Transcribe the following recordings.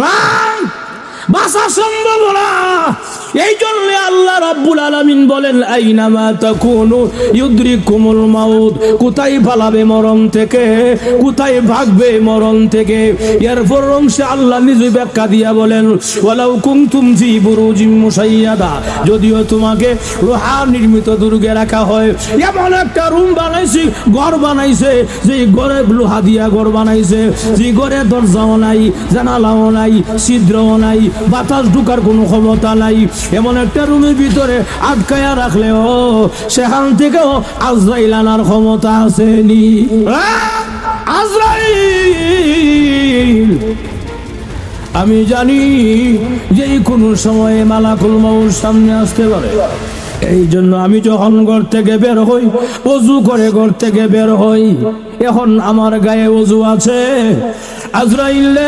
না, বাঁচা সম্ভব না। এই জন্য আল্লাহ রাব্বুল আলামিন বলেন আইনামা তাকুনু ইউদরিকুমুল মাউত, কোথায় পালাবে মরণ থেকে, কোথায় ভাগবে মরণ থেকে। এরপর অংশে আল্লাহ নিজে ব্যাখ্যা দিয়া বলেন ওয়ালাউ কুনতুম ফি বুরুজিম মুশাইয়াদা, যদিও তোমাকে লোহা নির্মিত দুর্গে রাখা হয়, এমন একটা রুম বানাইছি, ঘর বানাইছে, যে ঘরে লোহা দিয়া ঘর বানাইছে, যে ঘরে দরজাও নাই, জানালাও নাই, ছিদ্রও নাই, বাতাস ঢুকার কোনো ক্ষমতা নাই, এমন একটা রুমের ভিতরে আটকায়া রাখলেও সেখান থেকেও আজরাইল আনার ক্ষমতা আসেনি। আজরাইল আমি জানি যে কোনো সময়ে মালাকুল মউত সামনে আসতে পারে। এই জন্য আমি যখন ঘর থেকে বের হই, ওযু করে ঘর থেকে বের হই, এখন আমার গায়ে ওযু আছে। আজরাইল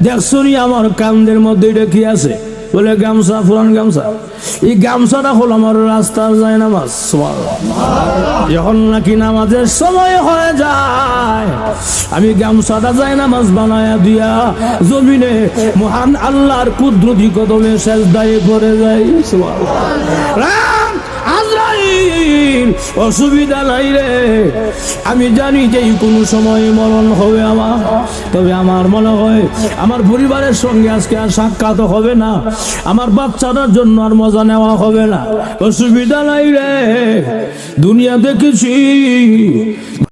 দেখছুনি আমার কান্দের মধ্যে এটা কি আছে? বলে গামছা, পুরান গামছা। এই গামছাটা হল আমার রাস্তার যায় নামাজ। যখন নাকি নামাজের সময় হয়ে যায়, আমি গামছাটা যায় নামাজ বানায়া দিয়া জমিনে মহান আল্লাহর কুদরতি কদমে সেজদায় পড়ে যাই। আজরাইল অসুবিধা নাই রে, আমি জানি যে কোনো সময় মরণ হবে আমার। তবে আমার মনে হয় আমার পরিবারের সঙ্গে আজকে আর সাক্ষাৎ হবে না, আমার বাচ্চাটার জন্য আর মজা নেওয়া হবে না। অসুবিধা নাই রে, দুনিয়া দেখেছি।